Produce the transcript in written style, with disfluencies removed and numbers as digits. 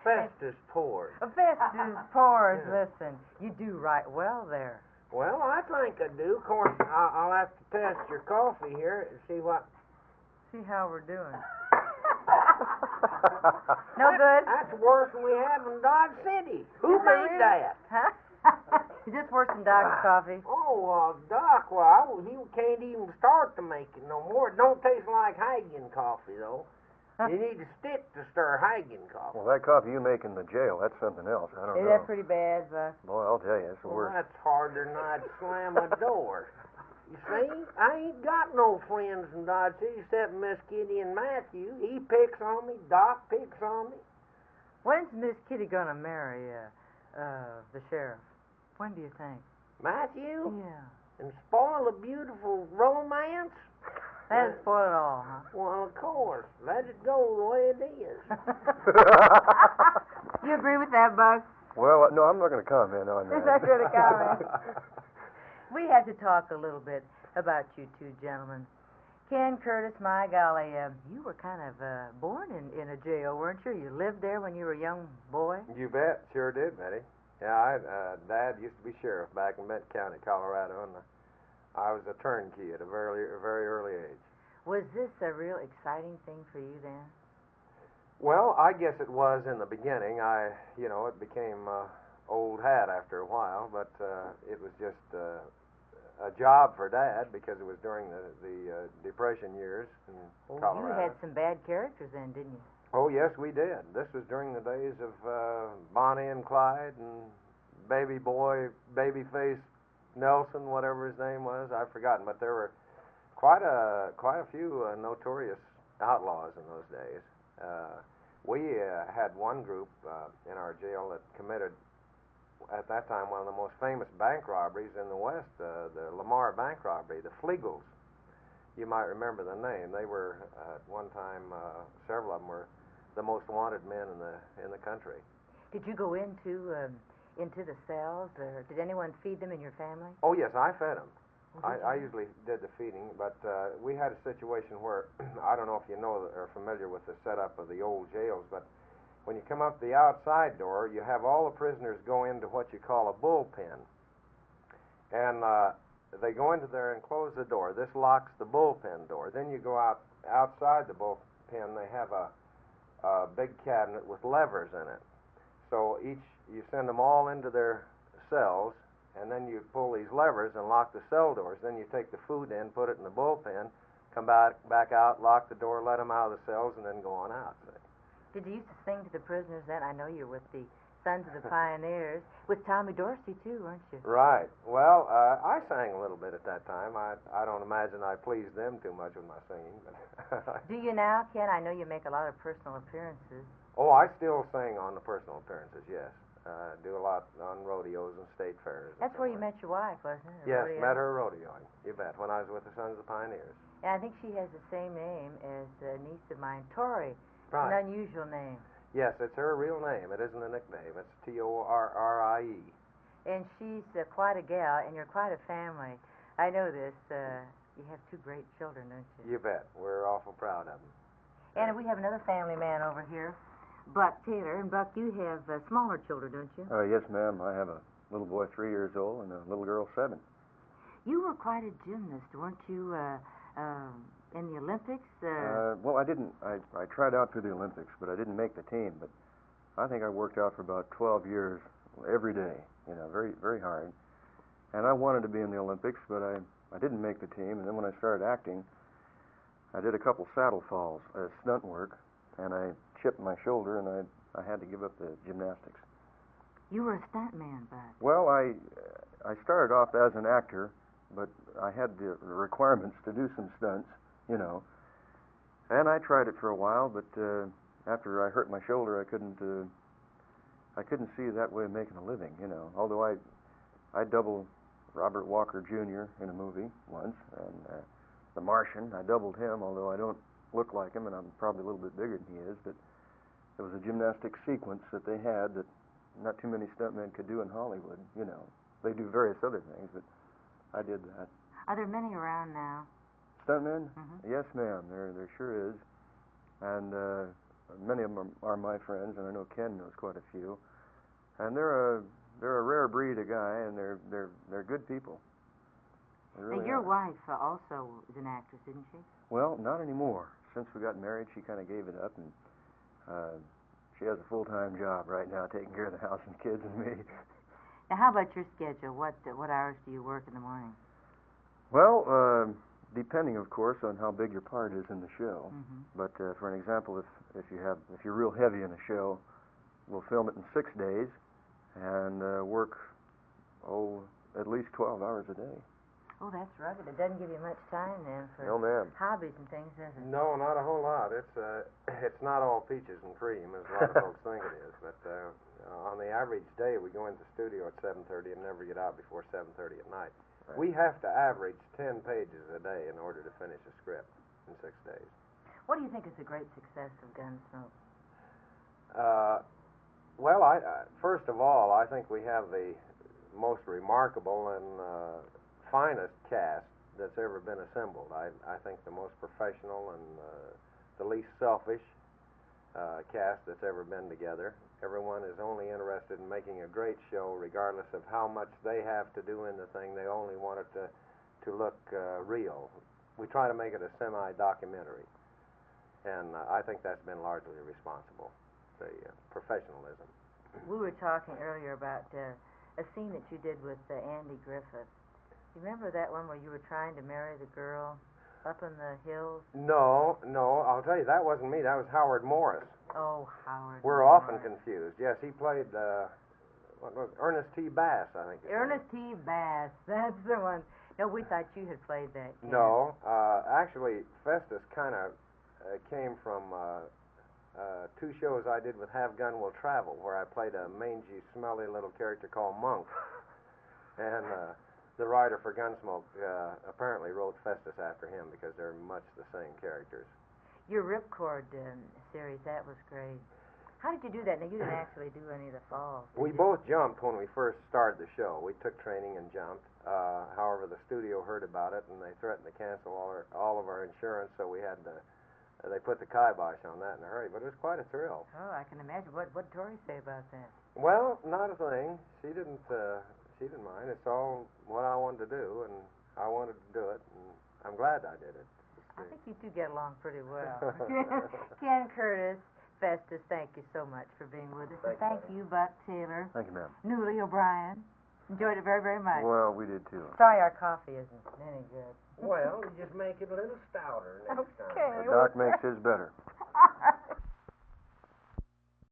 Festus pores. Festus pores, listen. You do right well there. Well, I think I do. Of course, I'll have to test your coffee here and see what... See how we're doing. No good? That's worse than we have in Dodge City. Who made that? Huh? Is this worse than Doc's coffee? Oh, Doc, well, he can't even start to make it no more. It don't taste like Hagen coffee, though. You need a stick to stir Hagen coffee. Well, that coffee you make in the jail, that's something else. I don't know. Is that pretty bad, Buck? Boy, I'll tell you, it's the worst. That's harder than I'd slam a door. You see, I ain't got no friends in Dodge City except Miss Kitty and Matthew. He picks on me. Doc picks on me. When's Miss Kitty gonna marry the sheriff? When do you think? Matthew? Yeah. And spoil a beautiful romance? That'd spoil it all, huh? Well, of course. Let it go the way it is. You agree with that, Buck? Well, no, I'm not going to comment on that. He's not going to comment. We have to talk a little bit about you two gentlemen. Ken Curtis, my golly, you were kind of born in a jail, weren't you? You lived there when you were a young boy? You bet. Sure did, Betty. Yeah, Dad used to be sheriff back in Bette County, Colorado, and I was a turnkey at a very early age. Was this a real exciting thing for you then? Well, I guess it was in the beginning. It became old hat after a while, but it was just a job for Dad because it was during the Depression years in Colorado. You had some bad characters then, didn't you? Oh, yes, we did. This was during the days of Bonnie and Clyde and Baby Boy, Babyface Nelson, whatever his name was. I've forgotten, but there were quite a few notorious outlaws in those days. We had one group in our jail that committed, at that time, one of the most famous bank robberies in the West, the Lamar bank robbery, the Flegels. You might remember the name. They were, at one time, several of them were the most wanted men in the country. Did you go into the cells, or did anyone feed them in your family? Oh, yes, I fed them. Oh, I usually did the feeding, but we had a situation where, I don't know if you know or are familiar with the setup of the old jails, but when you come up the outside door, you have all the prisoners go into what you call a bullpen. And they go into there and close the door. This locks the bullpen door. Then you go outside the bullpen. They have a big cabinet with levers in it. So you send them all into their cells, and then you pull these levers and lock the cell doors. Then you take the food in, put it in the bullpen, come back out, lock the door, let them out of the cells, and then go on out. Did you used to sing to the prisoners then? I know you're with the Sons of the Pioneers, with Tommy Dorsey too, weren't you? Right. Well, I sang a little bit at that time. I don't imagine I pleased them too much with my singing. But Do you now, Ken? I know you make a lot of personal appearances. Oh, I still sing on the personal appearances, yes. Do a lot on rodeos and state fairs. That's where you met your wife, wasn't it? Yes, rodeo? met her rodeoing. You bet. When I was with the Sons of the Pioneers. And I think she has the same name as a niece of mine, Tori. Right. It's an unusual name. Yes, it's her real name. It isn't a nickname. It's Torrie. And she's quite a gal, and you're quite a family. I know this. You have two great children, don't you? You bet. We're awful proud of them. And we have another family man over here, Buck Taylor. And Buck, you have smaller children, don't you? Yes, ma'am. I have a little boy 3 years old and a little girl 7. You were quite a gymnast, weren't you, in the Olympics? Well, I didn't. I tried out for the Olympics, but I didn't make the team. But I think I worked out for about 12 years every day, very, very hard. And I wanted to be in the Olympics, but I didn't make the team. And then when I started acting, I did a couple saddle falls as stunt work, and I chipped my shoulder, and I had to give up the gymnastics. You were a stuntman, Bud. Well, I started off as an actor, but I had the requirements to do some stunts, And I tried it for a while, but after I hurt my shoulder, I couldn't see that way of making a living, Although I doubled Robert Walker Jr. in a movie once, and The Martian, I doubled him, although I don't look like him, and I'm probably a little bit bigger than he is, but it was a gymnastic sequence that they had that not too many stuntmen could do in Hollywood, They do various other things, but I did that. Are there many around now? Stuntmen? Mm-hmm. Yes, ma'am. There sure is. And Many of them are my friends, and I know Ken knows quite a few. And they're a rare breed of guy, and they're good people. They really Now, your are. wife also is an actress, isn't she? Well, not anymore. Since we got married, she kind of gave it up, and she has a full-time job right now, taking care of the house and kids and me. Now, how about your schedule? What hours do you work in the morning? Well, depending, of course, on how big your part is in the show. Mm-hmm. But for an example, if you're real heavy in a show, we'll film it in 6 days and work at least 12 hours a day. Oh, that's rugged. It doesn't give you much time then for No, ma'am. hobbies and things, does it? No, not a whole lot. It's not all peaches and cream, as a lot of folks think it is. But on the average day, we go into the studio at 7:30 and never get out before 7:30 at night. Right. We have to average 10 pages a day in order to finish a script in 6 days. What do you think is the great success of Gunsmoke? Well, first of all, I think we have the most remarkable and finest cast that's ever been assembled. I think the most professional and the least selfish cast that's ever been together. Everyone is only interested in making a great show, regardless of how much they have to do in the thing. They only want it to look real. We try to make it a semi-documentary, and I think that's been largely responsible, the professionalism. We were talking earlier about a scene that you did with Andy Griffith. You remember that one where you were trying to marry the girl up in the hills? No, I'll tell you, that wasn't me. That was Howard Morris. Oh, Howard. We're Morris. often confused. Yes, he played Ernest T. Bass, I think. Ernest T. Bass. That's the one. No, we thought you had played that. Ken. No, actually, Festus kind of came from 2 shows I did with Have Gun Will Travel, where I played a mangy, smelly little character called Monk. And the writer for Gunsmoke apparently wrote Festus after him because they're much the same characters. Your Ripcord series, that was great. How did you do that? Now, you didn't actually do any of the falls. We both jumped when we first started the show. We took training and jumped. However, the studio heard about it, and they threatened to cancel all of our insurance, so we had to... they put the kibosh on that in a hurry, but it was quite a thrill. Oh, I can imagine. What did Tori say about that? Well, not a thing. She didn't mind. It's all what I wanted to do, and I wanted to do it, and I'm glad I did it. I think you two get along pretty well. Ken Curtis, Festus, thank you so much for being with us. And thank you, Buck Taylor. Thank you, ma'am. Newly O'Brien. Enjoyed it very, very much. Well, we did too. Sorry our coffee isn't any good. Well, you just make it a little stouter next time. Okay. The doc makes his better.